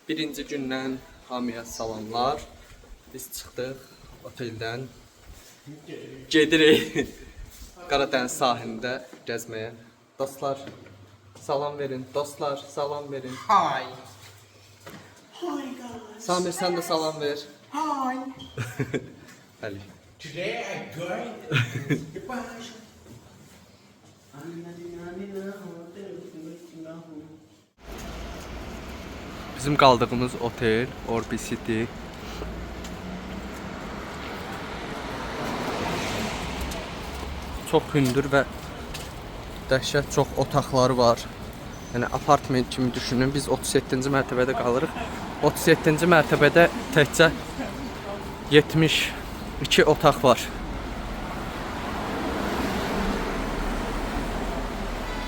Birinci gündən hamıya salamlar. Biz çıxdıq oteldən. Gedirik Qaradəniz sahilində gəzməyə. Dostlar, salam verin. Dostlar, salam verin. Hi. Hi guys. Samir, sən də salam ver. Hi. Həli. Today I'm going to Paris. Bizim qaldığımız otel Orbi City. Çox hündür və dəhşət çox otaqları var. Yəni apartment kimi düşünün. Biz 37-ci mərtəbədə qalırıq. 37-ci mərtəbədə təkcə 72 otaq var.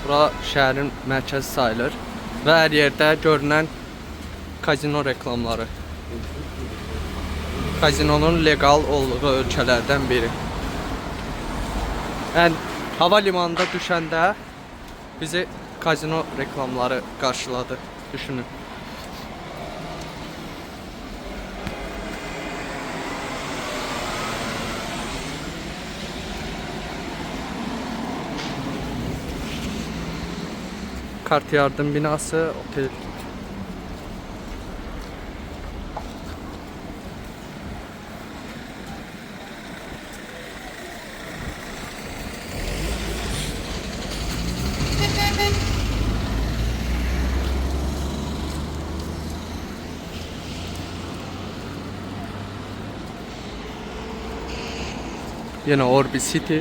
Bura şəhərin mərkəzi sayılır və hər yerdə görünən kazino reklamları. Kazinonun legal olduğu ölkələrdən biri. Yəni hava limanında düşəndə bizi kazino reklamları qarşıladı. Düşünün. Kart yardım binası, otel. Yine Orbi City.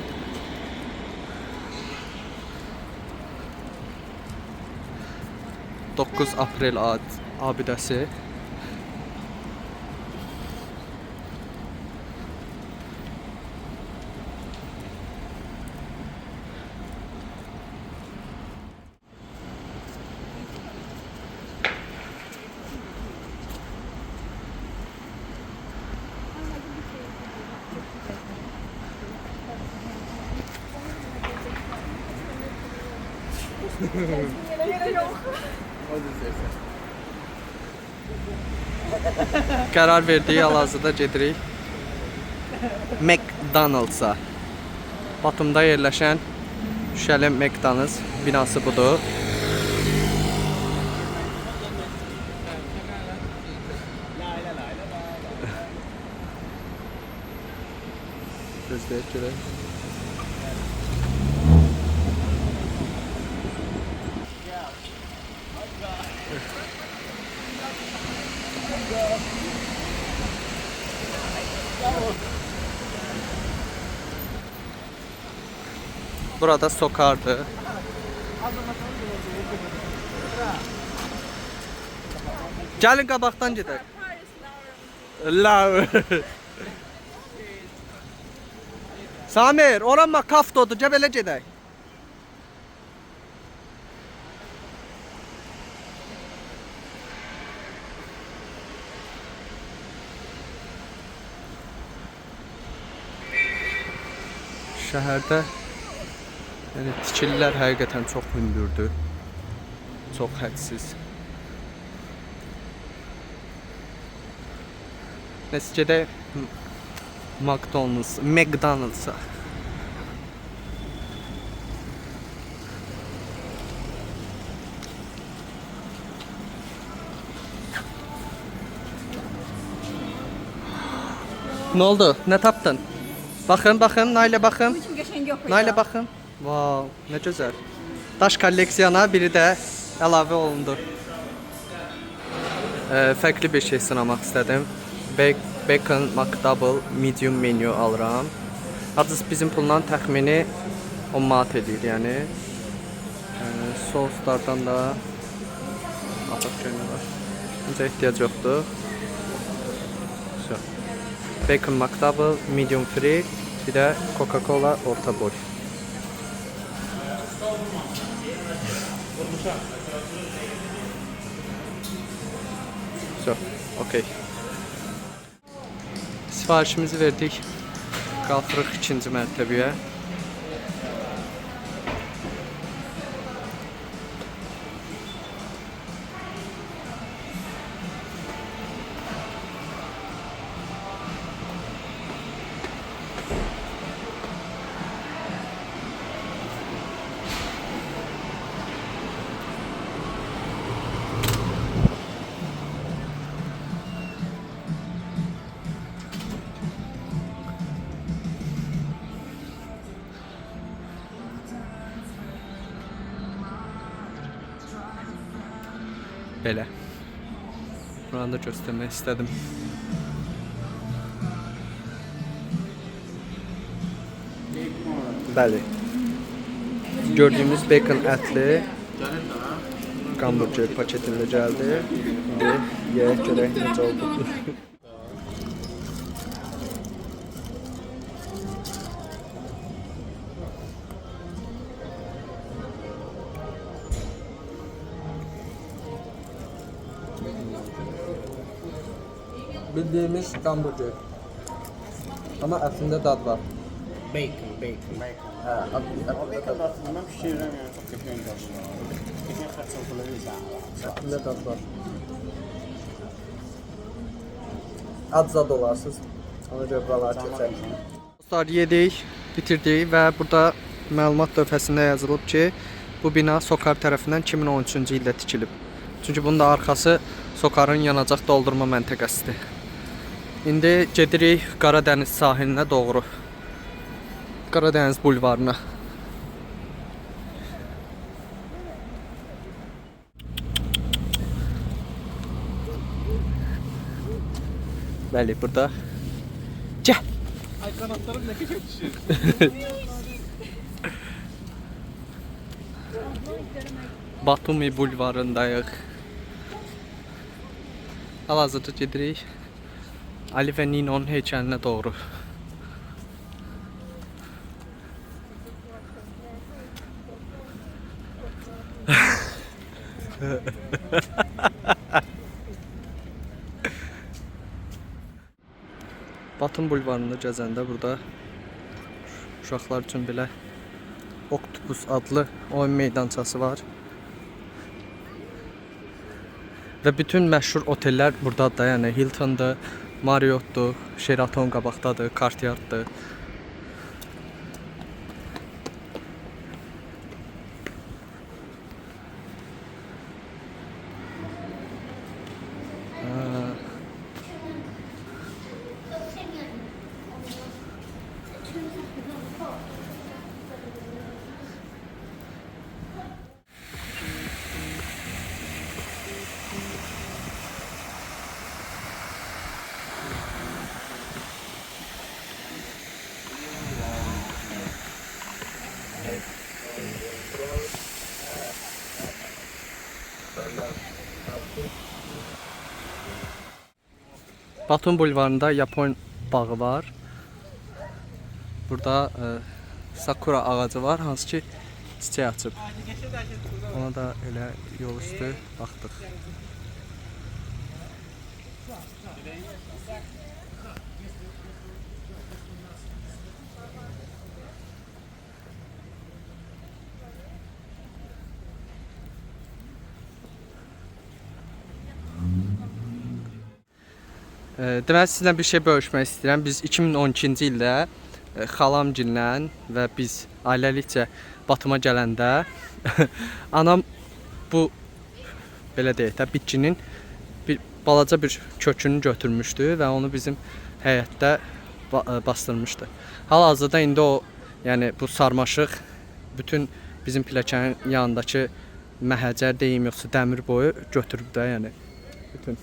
Dokuz Aprel abidəsi. Qərar verdiyi hal-hazırda gedirik McDonald's-a. Batumda yerləşən şüşəli McDonald's binası budur. Gözləyək görək. Burada sokardı. Gəlin qabaqdan gedək. Samir, oranma kaftodur, gəl belə gedək. Şəhərdə yəni tikililər həqiqətən çox hündürdür. Çox hədsiz. Nəsə gedək McDonald's-a. Nə oldu? Nə tapdın? Baxın, baxın, Nailə baxın. Nailə baxın. Wow, nə gözəl. Daş kolleksiyona biri də əlavə olundu. Fərqli bir şey sınamaq istədim. Bacon McDouble medium menü alıram. Adız bizim pulla təxmini 10 manat edir, yəni. Soslardan da ataq görünür. Bizə ehtiyac yoxdur. Bacon McDouble medium free, bir də Coca-Cola orta boy. So, okey. Sifarişimizi verdik. Qalxırıq ikinci mərtəbəyə. Belə. Buranı da göstərmək istədim. Bəli. Gördüyümüz bacon ətli hamburger paketində gəldi. İndi yeyək görək necə oldu. Bildiğimiz hamburger. Ama ətində dad var. Bacon. Hə, O bacon aslında pişirirəm yəni çox qəşəng dadı var. Qəşəng xərçəngli bir ətində dad var. Az zad olarsınız. Ona görə buraları keçək. Dostlar, yedik, bitirdik və burada məlumat lövhəsində yazılıb ki, bu bina SOCAR tərəfindən 2013-cü ildə tikilib. Çünki bunun da arxası SOCAR-ın yanacaq doldurma məntəqəsidir. İndi gedirik Qaradəniz sahilinə doğru. Qaradəniz bulvarına. Bəli, burada. Gəl. Ay qanatlarım nə keçə düşür. Batumi bulvarındayıq. Hal-hazırda gedirik Ali və Nino'nun heykəlinə doğru. Batum bulvarında gəzəndə burada uşaqlar üçün belə Octopus adlı oyun meydançası var. Və bütün məşhur otellər buradadır da, yəni Hilton'dur, Marriott'dur, Sheraton qabaqdadır, Courtyard'dır. Batum bulvarında Yapon bağı var. Burada sakura ağacı var, hansı ki çiçək açıb. Ona da elə yol üstü baxdıq. Deməli, sizlə bir şey bölüşmək istəyirəm. Biz 2012-ci ildə xalamgillə və biz ailəlikcə Batuma gələndə anam bu belə deyək də bitkinin bir balaca bir kökünü götürmüşdü və onu bizim həyətdə bastırmışdı. Hal-hazırda indi o, yəni bu sarmaşıq bütün bizim pilləkənin yanındakı məhəcər deyim yoxsa dəmir boyu götürüb də, yəni bütün.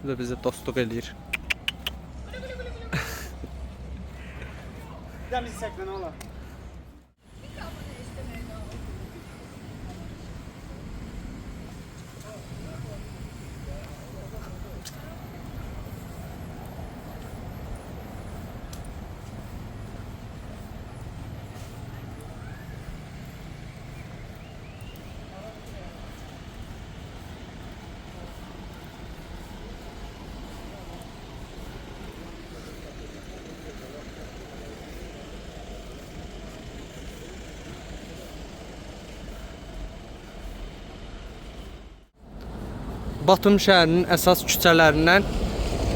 Bu da bize dostluq eləyir. Gel bizi seklen ola. Batum şəhərinin əsas küçələrindən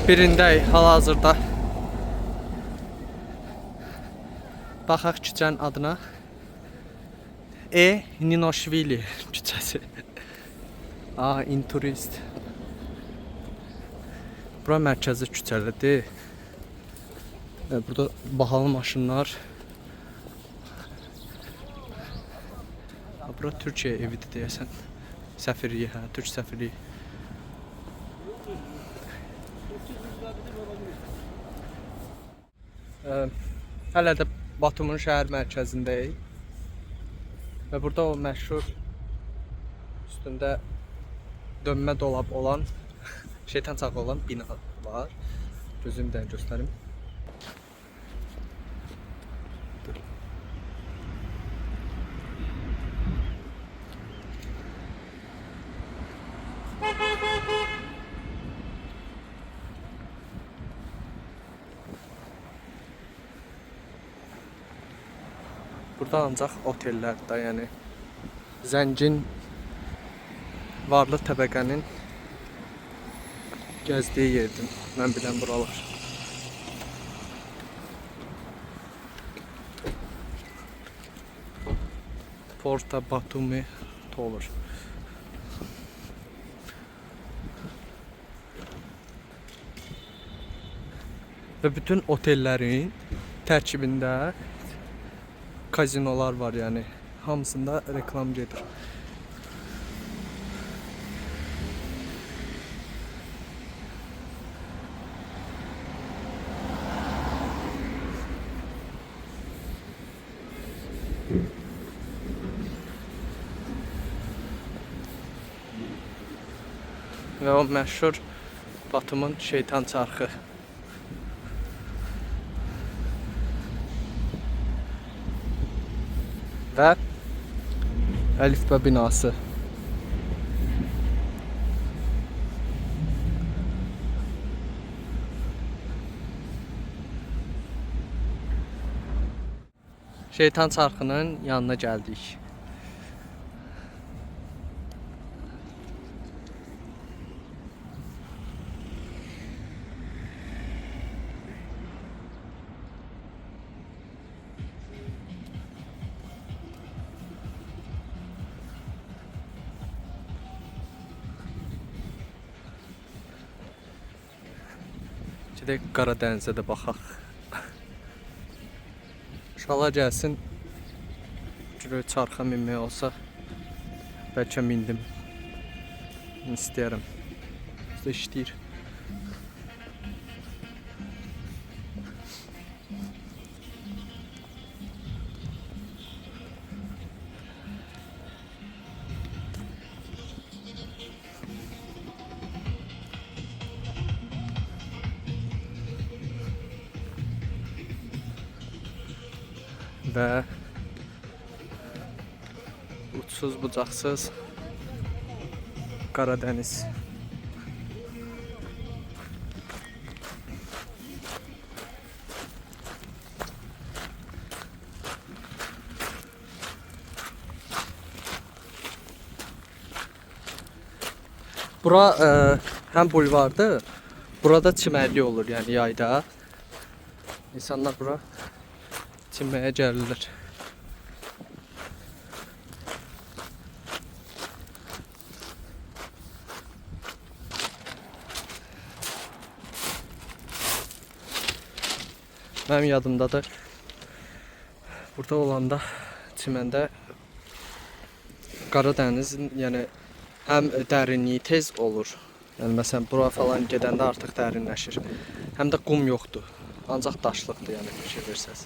birindəyik hal-hazırda. Baxaq küçənin adına. Ninoşvili küçəsi. Inturist. Bura mərkəzi küçəlidir. Burada bahalı maşınlar. Bura Türkiyə evidir deyəsən. Səfirliyi, hə, Türk səfirliyi. Hələ də Batumun şəhər mərkəzindəyik. Və burada o məşhur üstündə dönmə dolab olan, şeytan çağı olan bina var. Gözümdən göstərim. Burada ancaq otellərdə, yəni zəngin varlı təbəqənin gəzdiyi yerdir. Mən bilən buralar. Porta Batumi olur. Və bütün otellərin tərkibində kazinolar var, yəni hamısında reklam gedir. Və o məşhur Batumun şeytan çarxı. Və Əlifba binası. Şeytan çarxının yanına gəldik. Gedək Qara dənizə də baxaq. İnşallah gəlsin. Çarxa minmək olsa bəlkə mindim. İstəyərəm. Bizdə işləyir. Və uçsuz bucaqsız Qara dəniz. Bura həm bulvardır, burada çimərlik olur, yəni yayda. İnsanlar bura çimməyə gəlirlər. Mənim yadımdadır. Burada olanda çiməndə Qara dənizin, yəni həm dərinliyi tez olur. Yəni məsələn bura falan gedəndə artıq dərinləşir. Həm də qum yoxdur. Ancaq daşlıqdır, yəni fikir versəz.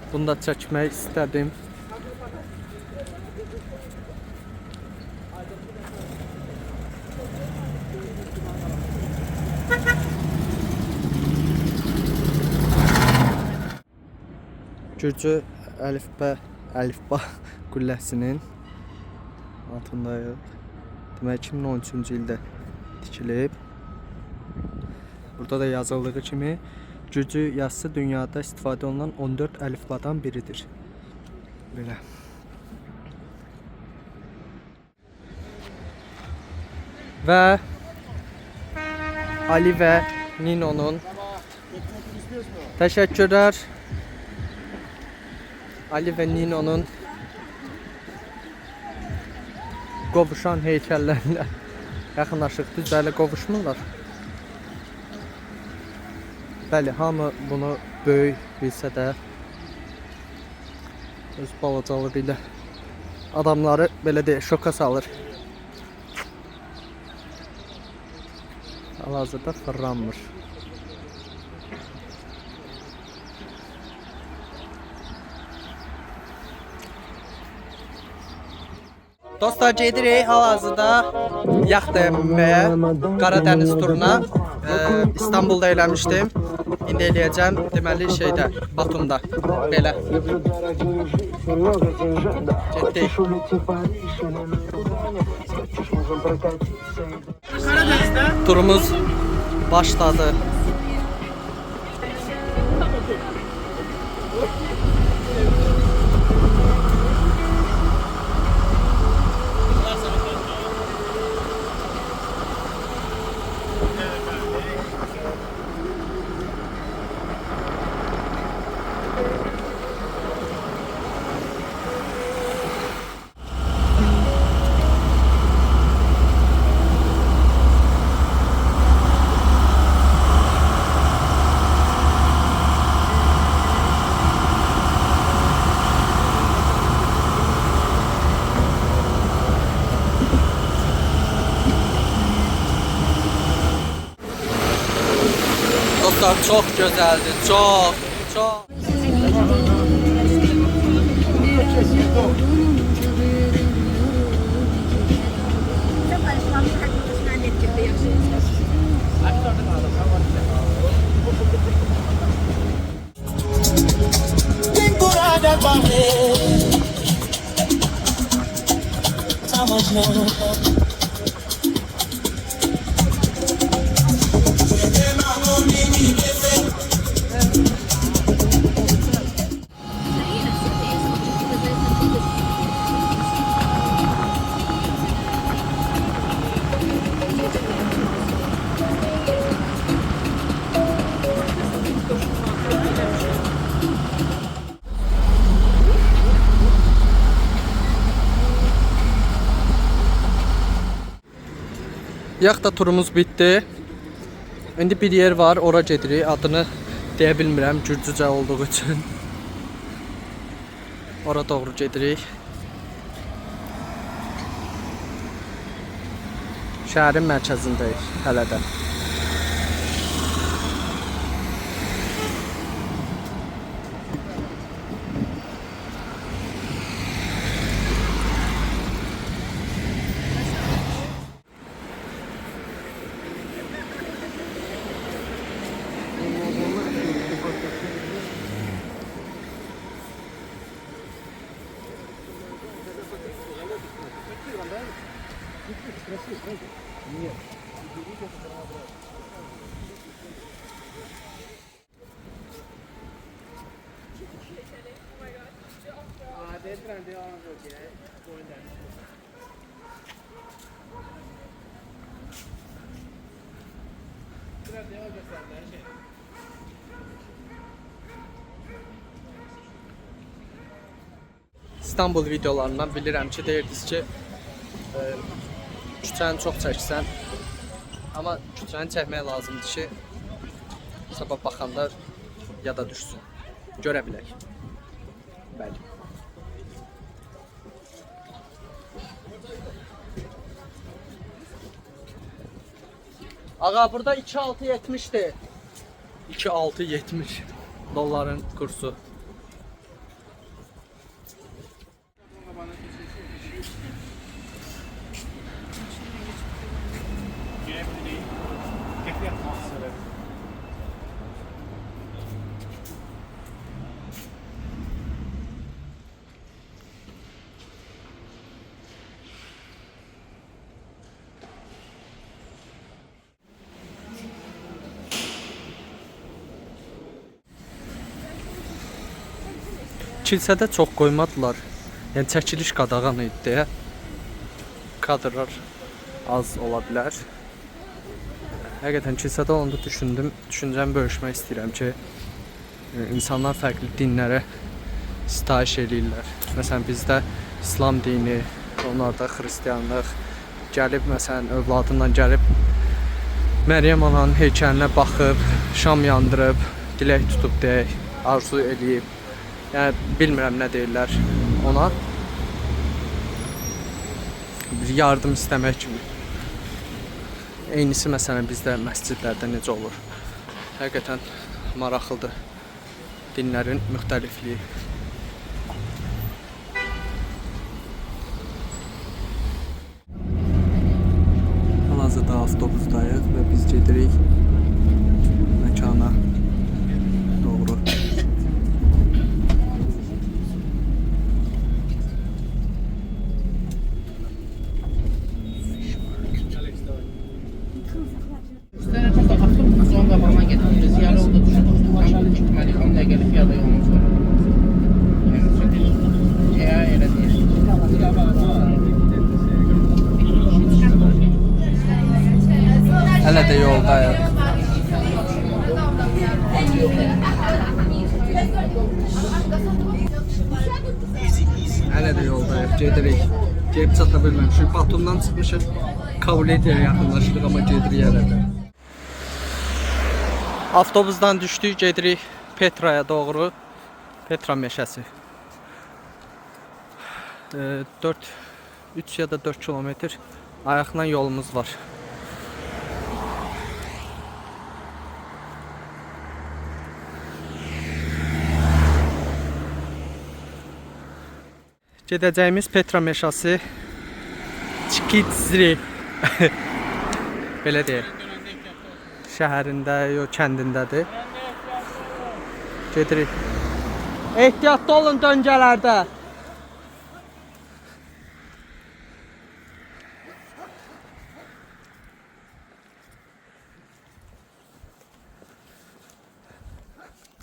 Bunu da çəkmək istədim. Gürcü əlifba qülləsinin altındayıq. Demək 2013-cü ildə tikilib. Burada da yazıldığı kimi gücü yazısı dünyada istifadə olunan 14 əlifbadan biridir. Belə. Və Ali və Nino'nun təşəkkürlər. Ali və Nino'nun qovuşan heykəllərinə yaxınlaşıq. Düz bəli qovuşmurlar. Bəli, hamı bunu böyük bilsə də öz balacalığı ilə adamları belə deyək, şoka salır. Hal-hazırda fırlanmır. Dostlar, gedirik hal-hazırda yaxt dəyməyə, Qaradəniz turuna. İstanbulda eləmişdim. İndi eləyəcəm, deməli şeydə, Batumda. Belə. Getdik. Turumuz başladı. Dostlar, çok güzeldi, çok. Yaxta turumuz bitdi. İndi bir yer var, ora gedirik. Adını deyə bilmirəm, Gürcücə olduğu üçün. Ora doğru gedirik. Şəhərin mərkəzindəyik hələ də. İstanbul videolarından bilirəm ki, deyirdiniz ki, küçəni çox çəksən, amma küçəni çəkmək lazımdır ki, sabah baxanda yada düşsün, görə bilək. Bəli. Ağa, burada 2.670'dir. 2.670 doların kursu. kilsədə çox qoymadılar. Yəni çəkiliş qadağan idi deyə kadrlar az ola bilər. Həqiqətən kilsədə olanda düşüncəmi bölüşmək istəyirəm ki, insanlar fərqli dinlərə sitayiş eləyirlər. Məsələn, bizdə İslam dini, onlarda xristianlıq, gəlib məsələn övladından gəlib Məryəm ananın heykəlinə baxıb, şam yandırıb, dilək tutub deyək, arzu eləyib. Yəni bilmirəm nə deyirlər ona. Bir yardım istəmək kimi. Eynisi məsələn bizdə məscidlərdə necə olur? Həqiqətən maraqlıdır dinlərin müxtəlifliyi. Hal-hazırda avtobusdayıq və biz gedirik məkana doğru. Son qabağına getdiniz, yarı oldu düşdünüz, gitməli 10 dəqiqəlik piyada yolumuz var. Elə deyir. Hələ də yoldayıq. Hələ də yoldayıq, gedirik. Gedib çata bilməmişik. Batumdan çıxmışıq, Kavletiyə yaxınlaşdıq, amma gedirik hələ də. Avtobusdan düşdük, gedirik Petraya doğru. Petra meşəsi. 3 ya da 4 kilometr ayaqla yolumuz var. Gedəcəyimiz Petra meşəsi Çikitizri belə deyək. Şəhərində, yox kəndindədir. Gedirik. Ehtiyatlı olun döngələrdə.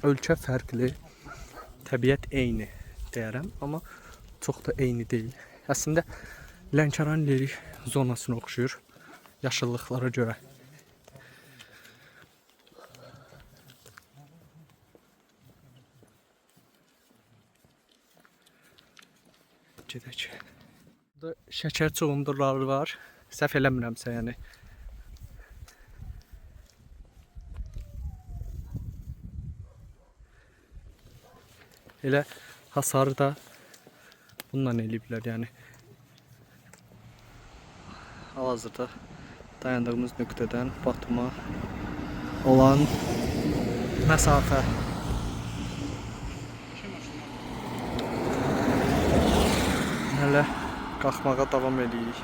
Ölkə fərqli, təbiət eyni deyərəm, amma çox da eyni deyil. Əslində Lənkəran lirik zonasına oxşuyur yaşıllıqlara görə. Gedək. Burada şəkər çuğundurları var. Səhv eləmirəmsə, yəni. Elə hasarı da bundan eləyiblər, yəni. Hal-hazırda dayandığımız nöqtədən Batuma olan məsafə. Hələ qalxmağa davam edirik.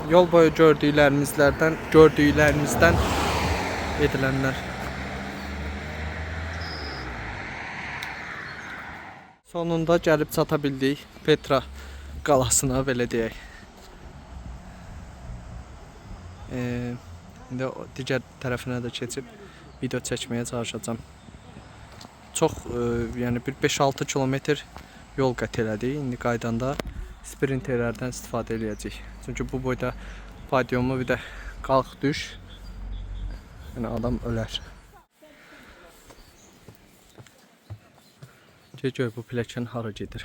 Yol boyu gördüklərimizdən edilənlər. Sonunda gəlib çata bildik Petra qalasına, belə deyək. İndi digər tərəfinə də keçib video çəkməyə çalışacağam. Çox, yəni bir 5-6 kilometr yol qət elədik. İndi qaydanda sprinterlərdən istifadə edəcəyik. Çünki bu boyda podiumu bir də qalx düş. Yəni adam ölər. Gör bu pilləkən hara gedir.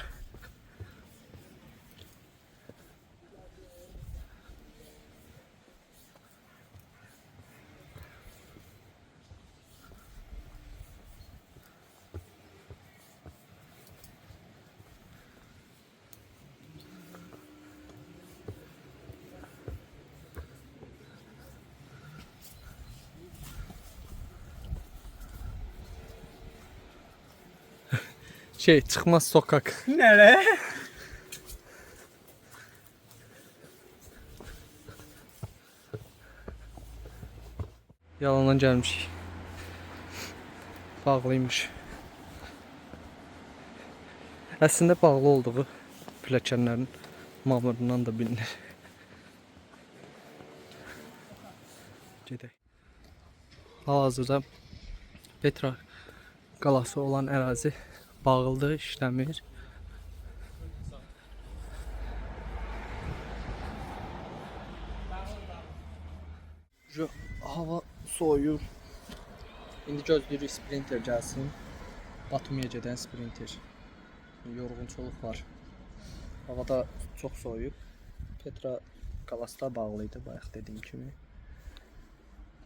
Çıxmaz sokak. Nereye? Yalandan gəlmişik. Bağlıymış. Əslində bağlı olduğu pilləkənlərin mamırından da bilinir. Gedək. Hal-hazırda Petra qalası olan ərazi bağlıdır, işləmir. Hava soyur. İndi gözləyirik sprinter gəlsin. Batumiyə gedən sprinter. Yorğunçuluq var. Havada çox soyub. Petra qalası da bağlıydı bayaq dediyim kimi.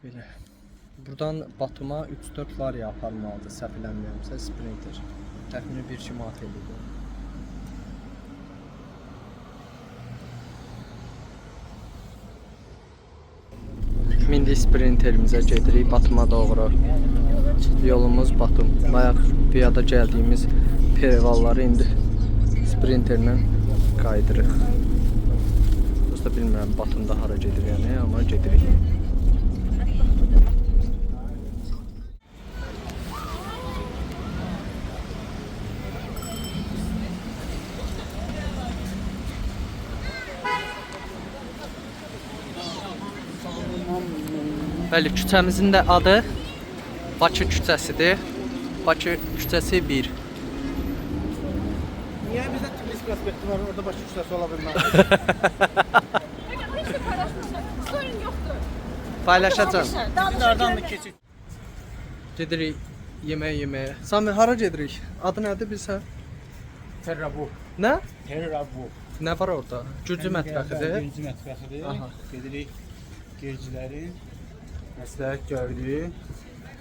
Belə. Buradan Batuma 3-4 variya aparmalıdır, səhv eləmirəmsə sprinter. Təxmini 1-2 manat edir. İndi sprinterimizə gedirik Batuma doğru. Yolumuz Batum. Bayaq piyada gəldiyimiz perivalları indi sprinterlə qaydırıq. Prosta bilmirəm Batumda hara gedir yəni, amma gedirik. Bəli, küçəmizin də adı Bakı küçəsidir. Bakı küçəsi 1. Niyə bizdə Tiflis prospekti var, orada başqa küçəsi ola bilməz? Sorun yoktur. Paylaşacağım. Nereden de keçid? Gedirik yemək yeməyə. Samir hara gedirik? Adı nədir bilsən? Terrabu. Nə? Terrabu. Nə var orada? Gürcü mətbəxidir. Gürcü mətbəxidir. Aha. Gedirik Gürcülərin məsləhət gördüyü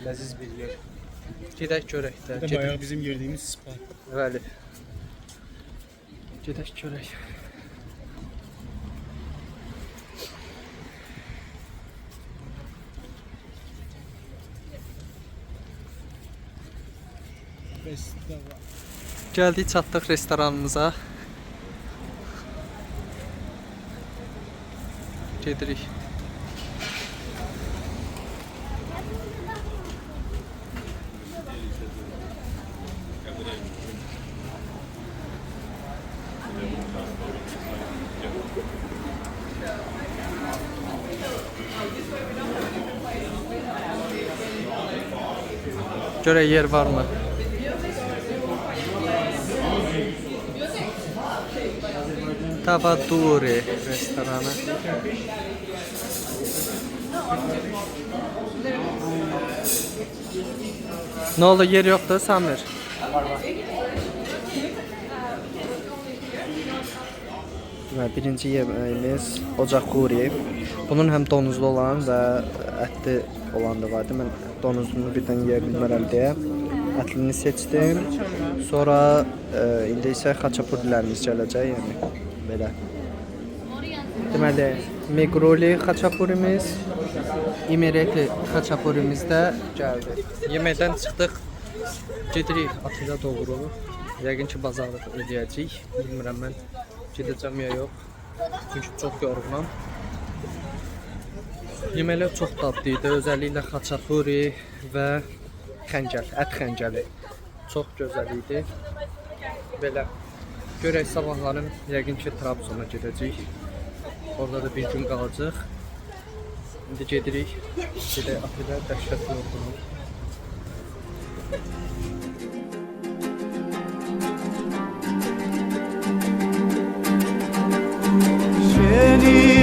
ləziz bir yer. Gedək görək də. Bu da bayağı bizim gördüyümüz spa. Bəli. Gedək görək. Gəldik, çatdıq restoranımıza. Gedirik. Görək yer varmı? Tavaduri restoranı. Ne oldu, yer yoktu Samir? Birinci yeməyimiz ocakuri. Bunun həm donuzlu olan və ətli olan da vardı. Mən donuzlunu birdən yeyə bilmərəm deyə ətlini seçdim. Sonra indi isə xaçapurilərimiz gələcək, yəni belə. Deməli, Megroli xaçapurimiz, İmereti xaçapurimiz də gəldi. Yeməkdən çıxdıq, gedirik Atıya doğru. Yəqin ki bazarlıq edəcəyik. Bilmirəm mən gedəcəm ya yox. Çünki çox yorğunam. Yeməklər çox dadlı idi, özəlliklə xaçapuri və xəncəl, ət xəncəli. Çox gözəl idi. Belə görək sabahların yəqin ki Trabzona gedəcəyik. Orada da bir gün qalacaq. İndi gedirik. Gedək Atıya, dəhşət yorğunum. Seni